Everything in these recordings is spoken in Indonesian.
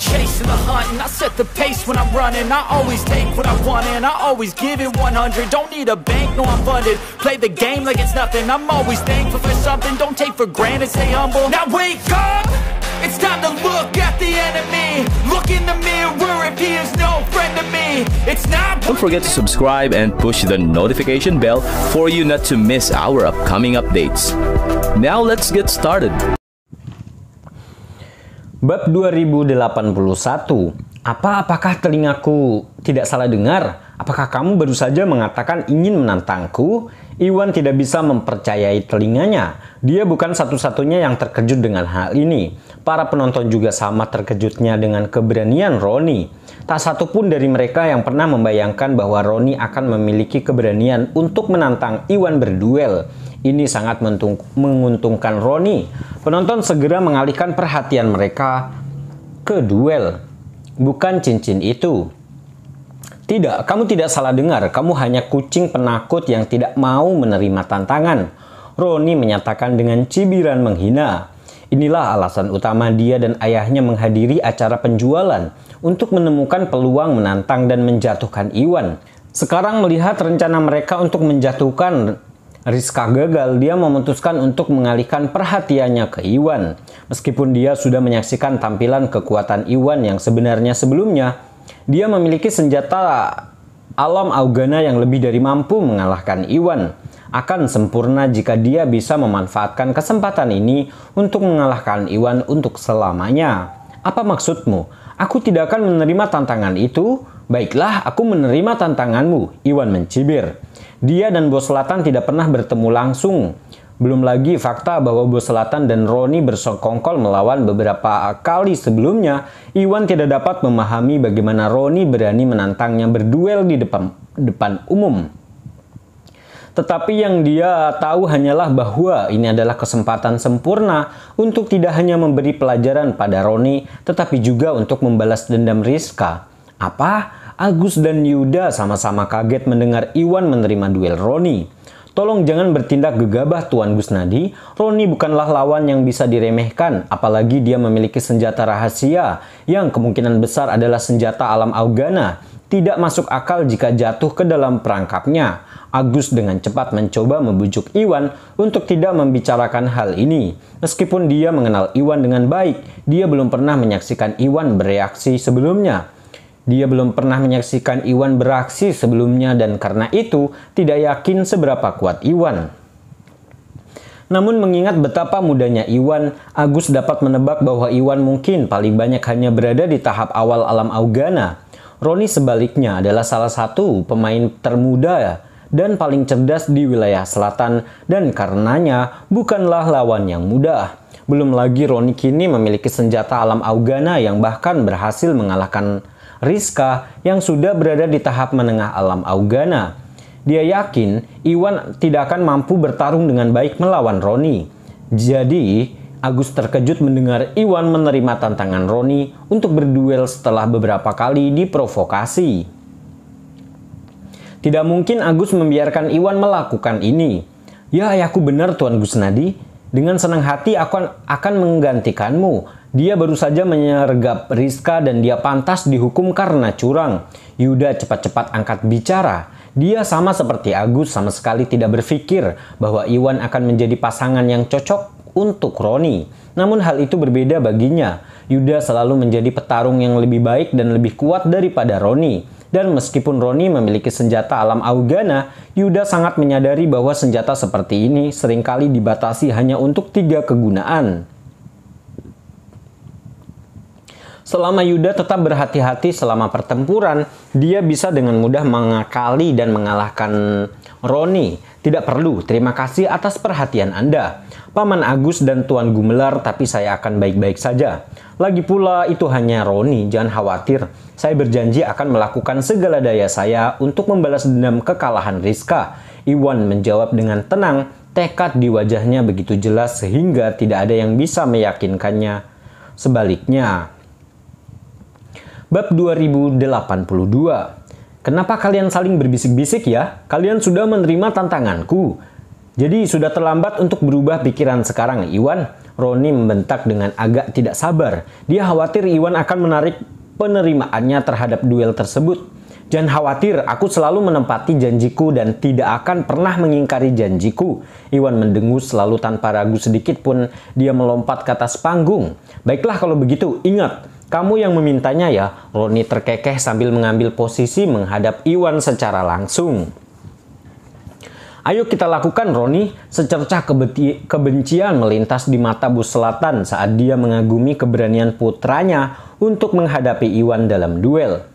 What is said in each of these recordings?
chasing the hunt, and I set the pace when I'm running. I always take what I want and I always give it 100. Don't need a bank, no I'm funded. Play the game like it's nothing. I'm always thankful for something. Don't take for granted, stay humble. Now wake up, it's time to look at the enemy. Look in the mirror if he is no friend to me. It's not. Don't forget to subscribe and push the notification bell for you not to miss our upcoming updates. Now let's get started. Bab 2081. Apakah telingaku tidak salah dengar? Apakah kamu baru saja mengatakan ingin menantangku? Iwan tidak bisa mempercayai telinganya. Dia bukan satu-satunya yang terkejut dengan hal ini. Para penonton juga sama terkejutnya dengan keberanian Roni. Tak satu pun dari mereka yang pernah membayangkan bahwa Roni akan memiliki keberanian untuk menantang Iwan berduel. Ini sangat menguntungkan Roni. Penonton segera mengalihkan perhatian mereka ke duel, bukan cincin itu. Tidak, kamu tidak salah dengar. Kamu hanya kucing penakut yang tidak mau menerima tantangan. Roni menyatakan dengan cibiran menghina. Inilah alasan utama dia dan ayahnya menghadiri acara penjualan untuk menemukan peluang menantang dan menjatuhkan Iwan. Sekarang melihat rencana mereka untuk menjatuhkan Rizka gagal, dia memutuskan untuk mengalihkan perhatiannya ke Iwan. Meskipun dia sudah menyaksikan tampilan kekuatan Iwan yang sebenarnya sebelumnya, dia memiliki senjata alam Augana yang lebih dari mampu mengalahkan Iwan. Akan sempurna jika dia bisa memanfaatkan kesempatan ini untuk mengalahkan Iwan untuk selamanya. Apa maksudmu? Aku tidak akan menerima tantangan itu. Baiklah, aku menerima tantanganmu, Iwan mencibir. Dia dan Bos Selatan tidak pernah bertemu langsung. Belum lagi fakta bahwa Bos Selatan dan Roni bersekongkol melawan beberapa kali sebelumnya. Iwan tidak dapat memahami bagaimana Roni berani menantangnya berduel di depan umum. Tetapi yang dia tahu hanyalah bahwa ini adalah kesempatan sempurna untuk tidak hanya memberi pelajaran pada Roni, tetapi juga untuk membalas dendam Rizka. Apa? Agus dan Yuda sama-sama kaget mendengar Iwan menerima duel Roni. Tolong jangan bertindak gegabah Tuan Gusnadi. Roni bukanlah lawan yang bisa diremehkan, apalagi dia memiliki senjata rahasia yang kemungkinan besar adalah senjata alam Augana. Tidak masuk akal jika jatuh ke dalam perangkapnya. Agus dengan cepat mencoba membujuk Iwan untuk tidak membicarakan hal ini. Meskipun dia mengenal Iwan dengan baik, dia belum pernah menyaksikan Iwan bereaksi sebelumnya. Dan karena itu tidak yakin seberapa kuat Iwan. Namun mengingat betapa mudanya Iwan, Agus dapat menebak bahwa Iwan mungkin paling banyak hanya berada di tahap awal alam Augana. Roni sebaliknya adalah salah satu pemain termuda dan paling cerdas di wilayah selatan dan karenanya bukanlah lawan yang mudah. Belum lagi Roni kini memiliki senjata alam Augana yang bahkan berhasil mengalahkan Rizka yang sudah berada di tahap menengah alam Augana. Dia yakin Iwan tidak akan mampu bertarung dengan baik melawan Roni. Jadi, Agus terkejut mendengar Iwan menerima tantangan Roni untuk berduel setelah beberapa kali diprovokasi. Tidak mungkin Agus membiarkan Iwan melakukan ini. Ya, ayahku benar Tuan Gusnadi. Dengan senang hati aku akan menggantikanmu. Dia baru saja menyergap Rizka dan dia pantas dihukum karena curang. Yuda cepat-cepat angkat bicara. Dia sama seperti Agus sama sekali tidak berpikir bahwa Iwan akan menjadi pasangan yang cocok untuk Roni. Namun hal itu berbeda baginya. Yuda selalu menjadi petarung yang lebih baik dan lebih kuat daripada Roni. Dan meskipun Roni memiliki senjata alam Augana, Yuda sangat menyadari bahwa senjata seperti ini seringkali dibatasi hanya untuk 3 kegunaan. Selama Yuda tetap berhati-hati selama pertempuran, dia bisa dengan mudah mengakali dan mengalahkan Roni. Tidak perlu, terima kasih atas perhatian Anda. Paman Agus dan Tuan Gumelar, tapi saya akan baik-baik saja. Lagi pula itu hanya Roni, jangan khawatir. Saya berjanji akan melakukan segala daya saya untuk membalas dendam kekalahan Rizka. Iwan menjawab dengan tenang, tekad di wajahnya begitu jelas sehingga tidak ada yang bisa meyakinkannya. Sebaliknya, Bab 2082. Kenapa kalian saling berbisik-bisik ya? Kalian sudah menerima tantanganku. Jadi sudah terlambat untuk berubah pikiran sekarang, Iwan. Roni membentak dengan agak tidak sabar. Dia khawatir Iwan akan menarik penerimaannya terhadap duel tersebut. Jangan khawatir, aku selalu menepati janjiku dan tidak akan pernah mengingkari janjiku. Iwan mendengus selalu tanpa ragu sedikit pun dia melompat ke atas panggung. Baiklah kalau begitu, ingat, kamu yang memintanya ya. Roni terkekeh sambil mengambil posisi menghadap Iwan secara langsung. Ayo kita lakukan, Roni. Secercah kebencian melintas di mata Bos Selatan saat dia mengagumi keberanian putranya untuk menghadapi Iwan dalam duel.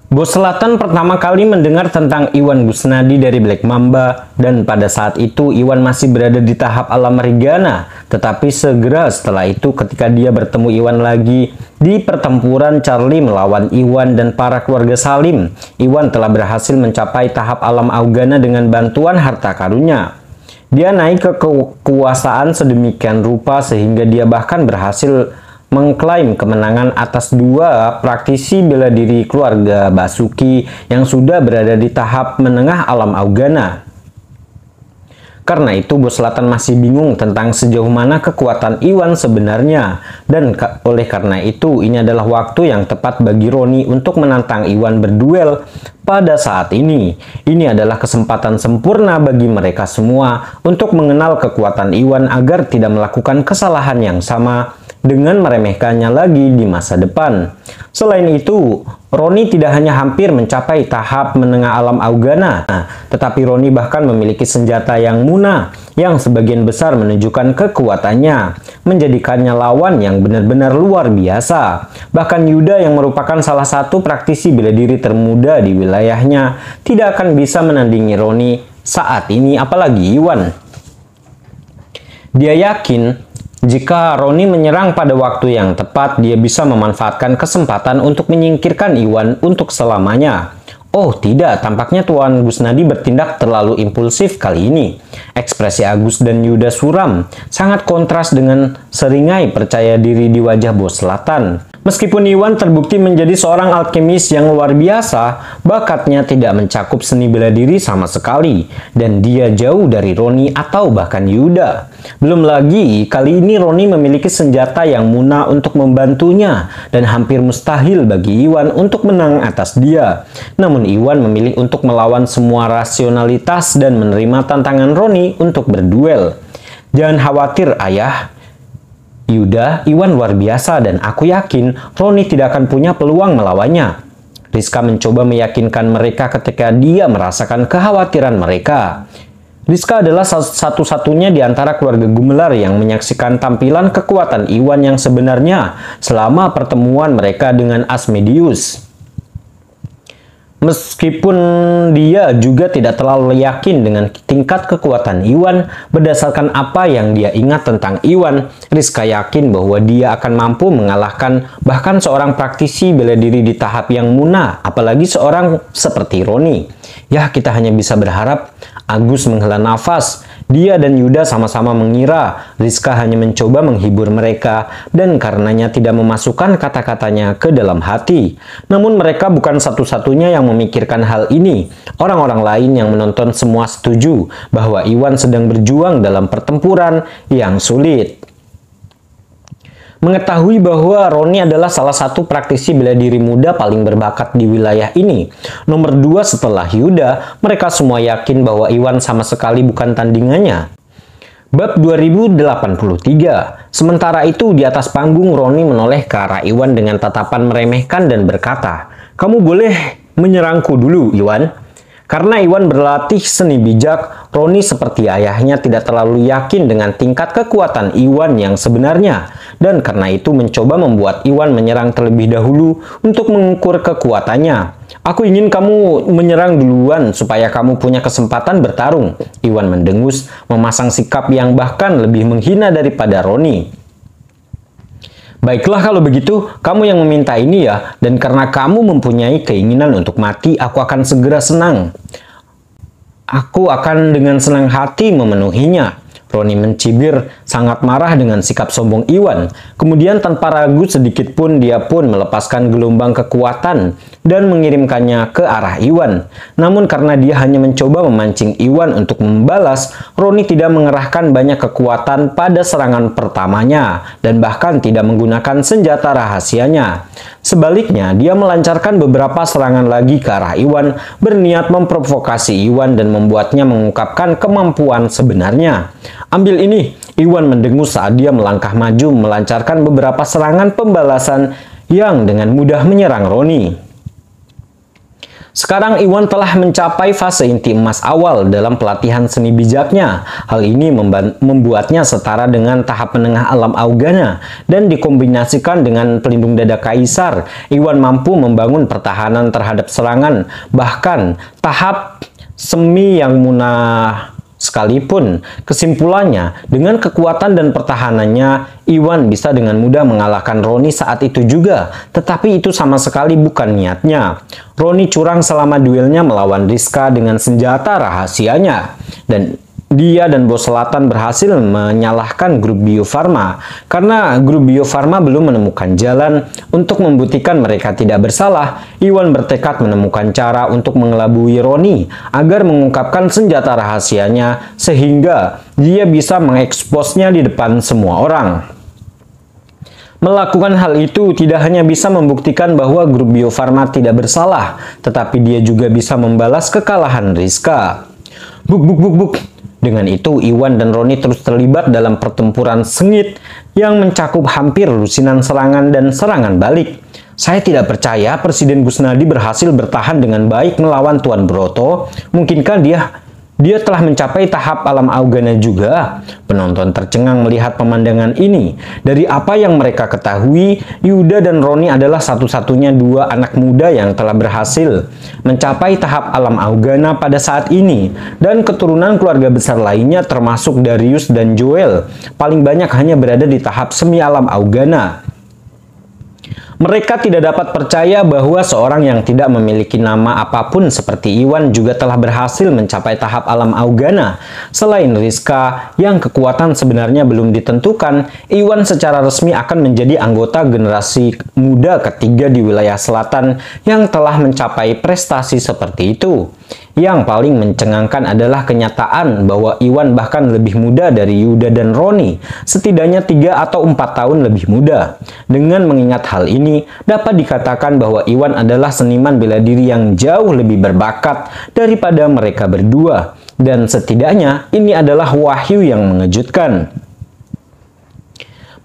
Bos Selatan pertama kali mendengar tentang Iwan Gusnadi dari Black Mamba, dan pada saat itu Iwan masih berada di tahap alam Marigana. Tetapi segera setelah itu ketika dia bertemu Iwan lagi di pertempuran Charlie melawan Iwan dan para keluarga Salim, Iwan telah berhasil mencapai tahap alam Augana dengan bantuan harta karunnya. Dia naik ke kekuasaan sedemikian rupa sehingga dia bahkan berhasil mengklaim kemenangan atas dua praktisi bela diri keluarga Basuki yang sudah berada di tahap menengah alam Augana. Karena itu Bos Selatan masih bingung tentang sejauh mana kekuatan Iwan sebenarnya, dan oleh karena itu ini adalah waktu yang tepat bagi Roni untuk menantang Iwan berduel pada saat ini. Ini adalah kesempatan sempurna bagi mereka semua untuk mengenal kekuatan Iwan agar tidak melakukan kesalahan yang sama dengan meremehkannya lagi di masa depan. Selain itu, Roni tidak hanya hampir mencapai tahap menengah alam Augana, tetapi Roni bahkan memiliki senjata yang Muna yang sebagian besar menunjukkan kekuatannya, menjadikannya lawan yang benar-benar luar biasa. Bahkan Yuda yang merupakan salah satu praktisi bela diri termuda di wilayahnya tidak akan bisa menandingi Roni saat ini, apalagi Iwan. Dia yakin jika Roni menyerang pada waktu yang tepat, dia bisa memanfaatkan kesempatan untuk menyingkirkan Iwan untuk selamanya. Oh tidak, tampaknya Tuan Gusnadi bertindak terlalu impulsif kali ini. Ekspresi Agus dan Yuda suram, sangat kontras dengan seringai percaya diri di wajah Bos Selatan. Meskipun Iwan terbukti menjadi seorang alkemis yang luar biasa, bakatnya tidak mencakup seni bela diri sama sekali, dan dia jauh dari Roni atau bahkan Yuda. Belum lagi, kali ini Roni memiliki senjata yang Muna untuk membantunya, dan hampir mustahil bagi Iwan untuk menang atas dia. Namun Iwan memilih untuk melawan semua rasionalitas dan menerima tantangan Roni untuk berduel. Jangan khawatir, Ayah. Yuda, Iwan luar biasa dan aku yakin Roni tidak akan punya peluang melawannya. Rizka mencoba meyakinkan mereka ketika dia merasakan kekhawatiran mereka. Rizka adalah satu-satunya di antara keluarga Gumelar yang menyaksikan tampilan kekuatan Iwan yang sebenarnya selama pertemuan mereka dengan Asmodeus. Meskipun dia juga tidak terlalu yakin dengan tingkat kekuatan Iwan, berdasarkan apa yang dia ingat tentang Iwan, Rizka yakin bahwa dia akan mampu mengalahkan bahkan seorang praktisi bela diri di tahap yang Muna, apalagi seorang seperti Roni. Ya, kita hanya bisa berharap. Agus menghela nafas. Dia dan Yuda sama-sama mengira Rizka hanya mencoba menghibur mereka dan karenanya tidak memasukkan kata-katanya ke dalam hati. Namun mereka bukan satu-satunya yang memikirkan hal ini. Orang-orang lain yang menonton semua setuju bahwa Iwan sedang berjuang dalam pertempuran yang sulit. Mengetahui bahwa Roni adalah salah satu praktisi bela diri muda paling berbakat di wilayah ini, nomor 2 setelah Yuda, mereka semua yakin bahwa Iwan sama sekali bukan tandingannya. Bab 2083. Sementara itu di atas panggung Roni menoleh ke arah Iwan dengan tatapan meremehkan dan berkata, "Kamu boleh menyerangku dulu, Iwan." Karena Iwan berlatih seni bijak, Roni seperti ayahnya tidak terlalu yakin dengan tingkat kekuatan Iwan yang sebenarnya, dan karena itu mencoba membuat Iwan menyerang terlebih dahulu untuk mengukur kekuatannya. "Aku ingin kamu menyerang duluan supaya kamu punya kesempatan bertarung," Iwan mendengus, memasang sikap yang bahkan lebih menghina daripada Roni. "Baiklah kalau begitu, kamu yang meminta ini ya, dan karena kamu mempunyai keinginan untuk mati, aku akan segera senang. Aku akan dengan senang hati memenuhinya." Roni mencibir, sangat marah dengan sikap sombong Iwan. Kemudian tanpa ragu sedikit pun dia pun melepaskan gelombang kekuatan dan mengirimkannya ke arah Iwan. Namun karena dia hanya mencoba memancing Iwan untuk membalas, Roni tidak mengerahkan banyak kekuatan pada serangan pertamanya dan bahkan tidak menggunakan senjata rahasianya. Sebaliknya, dia melancarkan beberapa serangan lagi ke arah Iwan, berniat memprovokasi Iwan dan membuatnya mengungkapkan kemampuan sebenarnya. Ambil ini, Iwan mendengus saat dia melangkah maju melancarkan beberapa serangan pembalasan yang dengan mudah menyerang Roni. Sekarang Iwan telah mencapai fase inti emas awal dalam pelatihan seni bijaknya. Hal ini membuatnya setara dengan tahap menengah alam Augana dan dikombinasikan dengan pelindung dada kaisar. Iwan mampu membangun pertahanan terhadap serangan, bahkan tahap semi yang munah sekalipun. Kesimpulannya, dengan kekuatan dan pertahanannya, Iwan bisa dengan mudah mengalahkan Roni saat itu juga, tetapi itu sama sekali bukan niatnya. Roni curang selama duelnya melawan Rizka dengan senjata rahasianya, dan dia dan Bos Selatan berhasil menyalahkan grup Bio Farma karena grup Bio Farma belum menemukan jalan untuk membuktikan mereka tidak bersalah. Iwan bertekad menemukan cara untuk mengelabui Roni agar mengungkapkan senjata rahasianya sehingga dia bisa mengeksposnya di depan semua orang. Melakukan hal itu tidak hanya bisa membuktikan bahwa grup Bio Farma tidak bersalah, tetapi dia juga bisa membalas kekalahan Rizka. Buk buk buk buk. Dengan itu, Iwan dan Roni terus terlibat dalam pertempuran sengit yang mencakup hampir lusinan serangan dan serangan balik. Saya tidak percaya Presiden Gusnadi berhasil bertahan dengan baik melawan Tuan Broto. Mungkinkah dia telah mencapai tahap alam Augana juga? Penonton tercengang melihat pemandangan ini. Dari apa yang mereka ketahui, Yuda dan Roni adalah satu-satunya dua anak muda yang telah berhasil mencapai tahap alam Augana pada saat ini. Dan keturunan keluarga besar lainnya termasuk Darius dan Joel paling banyak hanya berada di tahap semi alam Augana. Mereka tidak dapat percaya bahwa seorang yang tidak memiliki nama apapun seperti Iwan juga telah berhasil mencapai tahap alam Augana. Selain Rizka, yang kekuatan sebenarnya belum ditentukan, Iwan secara resmi akan menjadi anggota generasi muda ketiga di wilayah selatan yang telah mencapai prestasi seperti itu. Yang paling mencengangkan adalah kenyataan bahwa Iwan bahkan lebih muda dari Yuda dan Roni, setidaknya 3 atau 4 tahun lebih muda. Dengan mengingat hal ini, dapat dikatakan bahwa Iwan adalah seniman bela diri yang jauh lebih berbakat daripada mereka berdua. Dan setidaknya ini adalah wahyu yang mengejutkan.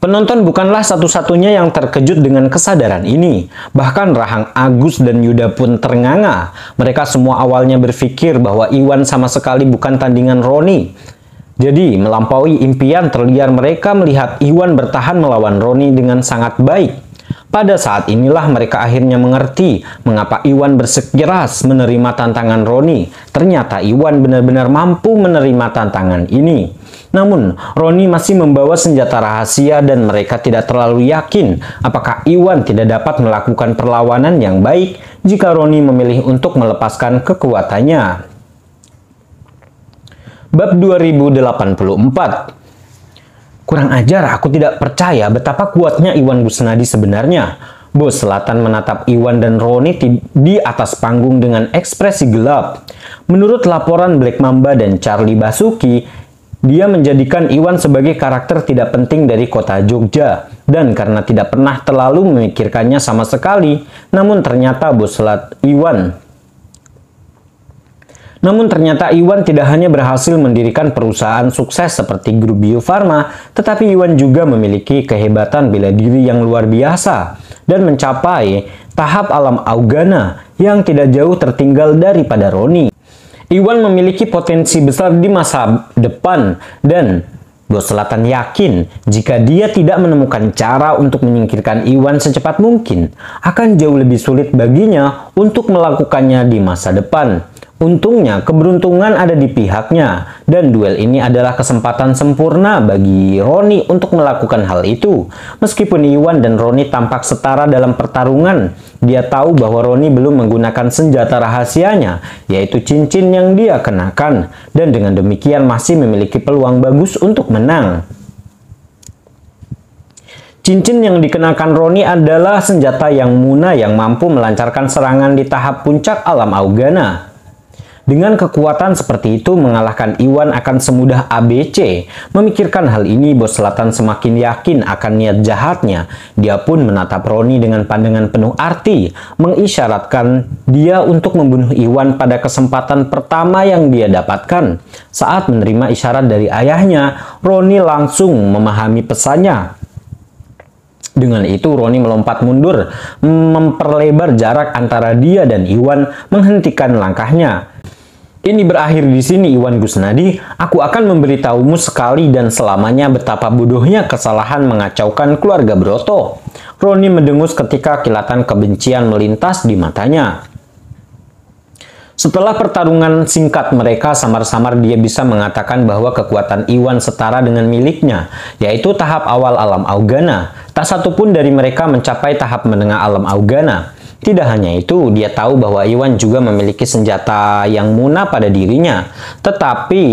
Penonton bukanlah satu-satunya yang terkejut dengan kesadaran ini. Bahkan Rahang, Agus, dan Yuda pun ternganga. Mereka semua awalnya berpikir bahwa Iwan sama sekali bukan tandingan Roni. Jadi, melampaui impian terliar mereka melihat Iwan bertahan melawan Roni dengan sangat baik. Pada saat inilah mereka akhirnya mengerti mengapa Iwan bersikeras menerima tantangan Roni. Ternyata Iwan benar-benar mampu menerima tantangan ini. Namun, Roni masih membawa senjata rahasia dan mereka tidak terlalu yakin apakah Iwan tidak dapat melakukan perlawanan yang baik jika Roni memilih untuk melepaskan kekuatannya. Bab 2084. Kurang ajar, aku tidak percaya betapa kuatnya Iwan Gusnadi sebenarnya. Bos Selatan menatap Iwan dan Roni di atas panggung dengan ekspresi gelap. Menurut laporan Black Mamba dan Charlie Basuki, dia menjadikan Iwan sebagai karakter tidak penting dari kota Jogja. Dan karena tidak pernah terlalu memikirkannya sama sekali, namun ternyata Iwan tidak hanya berhasil mendirikan perusahaan sukses seperti grup Bio Farma, tetapi Iwan juga memiliki kehebatan bela diri yang luar biasa dan mencapai tahap alam Augana yang tidak jauh tertinggal daripada Roni. Iwan memiliki potensi besar di masa depan dan Bos Selatan yakin jika dia tidak menemukan cara untuk menyingkirkan Iwan secepat mungkin, akan jauh lebih sulit baginya untuk melakukannya di masa depan. Untungnya, keberuntungan ada di pihaknya, dan duel ini adalah kesempatan sempurna bagi Roni untuk melakukan hal itu. Meskipun Iwan dan Roni tampak setara dalam pertarungan, dia tahu bahwa Roni belum menggunakan senjata rahasianya, yaitu cincin yang dia kenakan, dan dengan demikian masih memiliki peluang bagus untuk menang. Cincin yang dikenakan Roni adalah senjata yang muna yang mampu melancarkan serangan di tahap puncak alam Augana. Dengan kekuatan seperti itu, mengalahkan Iwan akan semudah ABC. Memikirkan hal ini, bos selatan semakin yakin akan niat jahatnya. Dia pun menatap Roni dengan pandangan penuh arti, mengisyaratkan dia untuk membunuh Iwan pada kesempatan pertama yang dia dapatkan. Saat menerima isyarat dari ayahnya, Roni langsung memahami pesannya. Dengan itu, Roni melompat mundur, memperlebar jarak antara dia dan Iwan, menghentikan langkahnya. Ini berakhir di sini, Iwan Gusnadi. Aku akan memberitahumu sekali dan selamanya betapa bodohnya kesalahan mengacaukan keluarga Broto. Roni mendengus ketika kilatan kebencian melintas di matanya. Setelah pertarungan singkat mereka, samar-samar dia bisa mengatakan bahwa kekuatan Iwan setara dengan miliknya, yaitu tahap awal alam Augana. Tak satu pun dari mereka mencapai tahap menengah alam Augana. Tidak hanya itu, dia tahu bahwa Iwan juga memiliki senjata yang muna pada dirinya. Tetapi,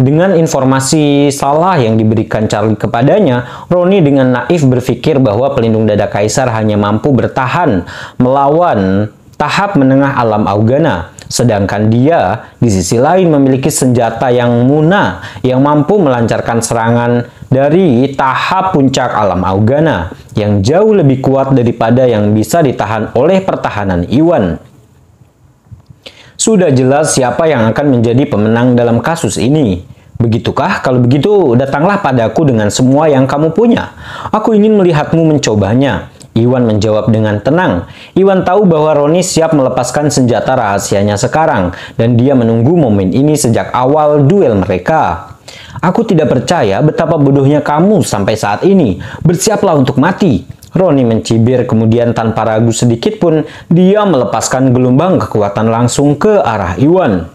dengan informasi salah yang diberikan Charlie kepadanya, Roni dengan naif berpikir bahwa pelindung dada kaisar hanya mampu bertahan melawan tahap menengah alam Augana. Sedangkan dia, di sisi lain, memiliki senjata yang muna yang mampu melancarkan serangan dari tahap puncak alam Augana yang jauh lebih kuat daripada yang bisa ditahan oleh pertahanan Iwan. Sudah jelas siapa yang akan menjadi pemenang dalam kasus ini. Begitukah? Kalau begitu, datanglah padaku dengan semua yang kamu punya. Aku ingin melihatmu mencobanya. Iwan menjawab dengan tenang. Iwan tahu bahwa Roni siap melepaskan senjata rahasianya sekarang, dan dia menunggu momen ini sejak awal duel mereka. Aku tidak percaya betapa bodohnya kamu sampai saat ini. Bersiaplah untuk mati. Roni mencibir, kemudian tanpa ragu sedikit pun, dia melepaskan gelombang kekuatan langsung ke arah Iwan.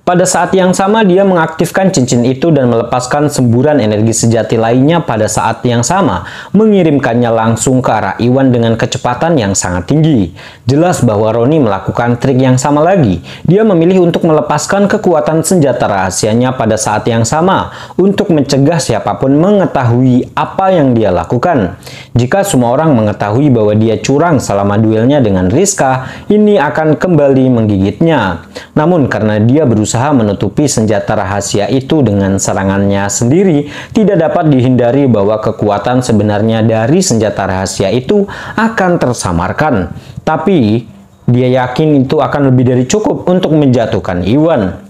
Pada saat yang sama, dia mengaktifkan cincin itu dan melepaskan semburan energi sejati lainnya pada saat yang sama, mengirimkannya langsung ke arah Iwan dengan kecepatan yang sangat tinggi. Jelas bahwa Roni melakukan trik yang sama lagi. Dia memilih untuk melepaskan kekuatan senjata rahasianya pada saat yang sama, untuk mencegah siapapun mengetahui apa yang dia lakukan. Jika semua orang mengetahui bahwa dia curang selama duelnya dengan Rizka, ini akan kembali menggigitnya. Namun karena dia berusaha menutupi senjata rahasia itu dengan serangannya sendiri, tidak dapat dihindari bahwa kekuatan sebenarnya dari senjata rahasia itu akan tersamarkan. Tapi, dia yakin itu akan lebih dari cukup untuk menjatuhkan Iwan.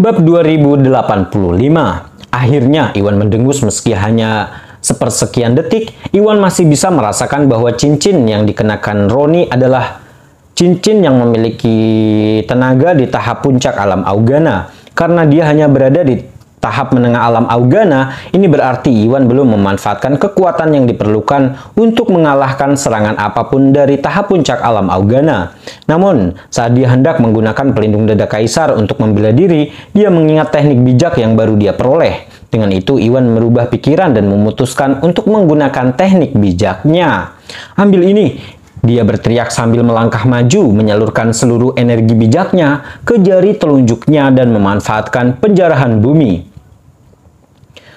Bab 2085. Akhirnya, Iwan mendengus meski hanya sepersekian detik. Iwan masih bisa merasakan bahwa cincin yang dikenakan Roni adalah cincin yang memiliki tenaga di tahap puncak alam Augana. Karena dia hanya berada di tahap menengah alam Augana, ini berarti Iwan belum memanfaatkan kekuatan yang diperlukan untuk mengalahkan serangan apapun dari tahap puncak alam Augana. Namun, saat dia hendak menggunakan pelindung dada kaisar untuk membela diri, dia mengingat teknik bijak yang baru dia peroleh. Dengan itu, Iwan merubah pikiran dan memutuskan untuk menggunakan teknik bijaknya. Ambil ini. Dia berteriak sambil melangkah maju, menyalurkan seluruh energi bijaknya ke jari telunjuknya dan memanfaatkan penjarahan bumi.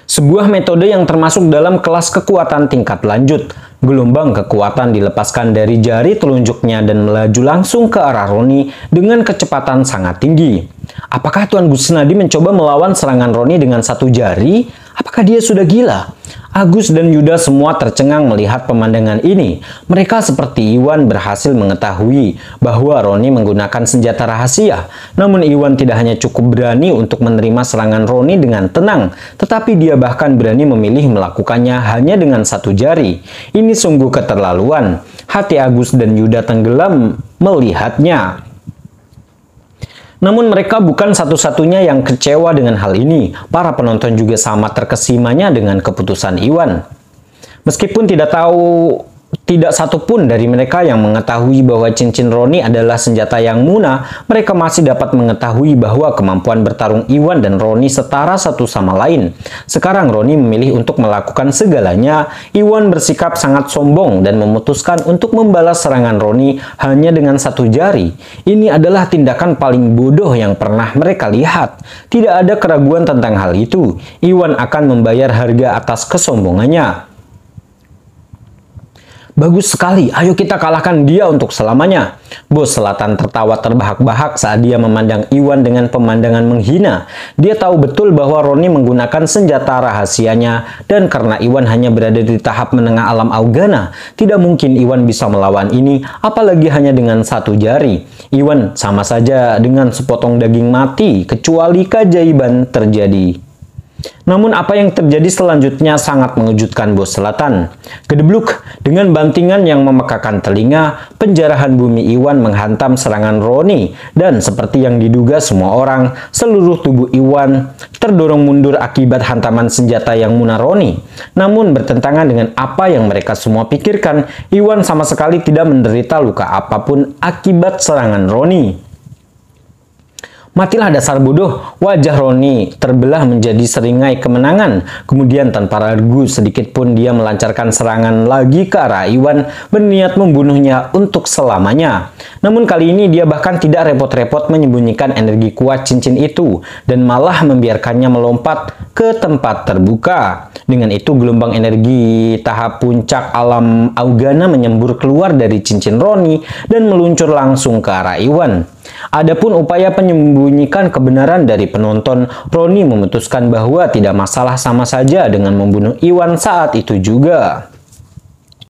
Sebuah metode yang termasuk dalam kelas kekuatan tingkat lanjut. Gelombang kekuatan dilepaskan dari jari telunjuknya dan melaju langsung ke arah Roni dengan kecepatan sangat tinggi. Apakah Tuan Gusnadi mencoba melawan serangan Roni dengan satu jari? Apakah dia sudah gila? Agus dan Yuda semua tercengang melihat pemandangan ini. Mereka seperti Iwan berhasil mengetahui bahwa Roni menggunakan senjata rahasia. Namun Iwan tidak hanya cukup berani untuk menerima serangan Roni dengan tenang, tetapi dia bahkan berani memilih melakukannya hanya dengan satu jari. Ini sungguh keterlaluan. Hati Agus dan Yuda tenggelam melihatnya. Namun mereka bukan satu-satunya yang kecewa dengan hal ini. Para penonton juga sama terkesimanya dengan keputusan Iwan. Meskipun tidak tahu tidak satupun dari mereka yang mengetahui bahwa cincin Roni adalah senjata yang Muna. Mereka masih dapat mengetahui bahwa kemampuan bertarung Iwan dan Roni setara satu sama lain. Sekarang Roni memilih untuk melakukan segalanya. Iwan bersikap sangat sombong dan memutuskan untuk membalas serangan Roni hanya dengan satu jari. Ini adalah tindakan paling bodoh yang pernah mereka lihat. Tidak ada keraguan tentang hal itu. Iwan akan membayar harga atas kesombongannya. Bagus sekali, ayo kita kalahkan dia untuk selamanya. Bos Selatan tertawa terbahak-bahak saat dia memandang Iwan dengan pemandangan menghina. Dia tahu betul bahwa Roni menggunakan senjata rahasianya, dan karena Iwan hanya berada di tahap menengah alam Augana, tidak mungkin Iwan bisa melawan ini, apalagi hanya dengan satu jari. Iwan sama saja dengan sepotong daging mati, kecuali keajaiban terjadi. Namun apa yang terjadi selanjutnya sangat mengejutkan Bos Selatan. Gedebluk, dengan bantingan yang memekakan telinga, penjarahan bumi Iwan menghantam serangan Roni, dan seperti yang diduga semua orang, seluruh tubuh Iwan terdorong mundur akibat hantaman senjata yang Muna Roni. Namun bertentangan dengan apa yang mereka semua pikirkan, Iwan sama sekali tidak menderita luka apapun akibat serangan Roni. Matilah dasar bodoh, wajah Roni terbelah menjadi seringai kemenangan. Kemudian tanpa ragu sedikit pun dia melancarkan serangan lagi ke arah Iwan, berniat membunuhnya untuk selamanya. Namun kali ini dia bahkan tidak repot-repot menyembunyikan energi kuat cincin itu, dan malah membiarkannya melompat ke tempat terbuka. Dengan itu gelombang energi tahap puncak alam Augana menyembur keluar dari cincin Roni dan meluncur langsung ke arah Iwan. Adapun upaya menyembunyikan kebenaran dari penonton, Roni memutuskan bahwa tidak masalah sama saja dengan membunuh Iwan saat itu juga.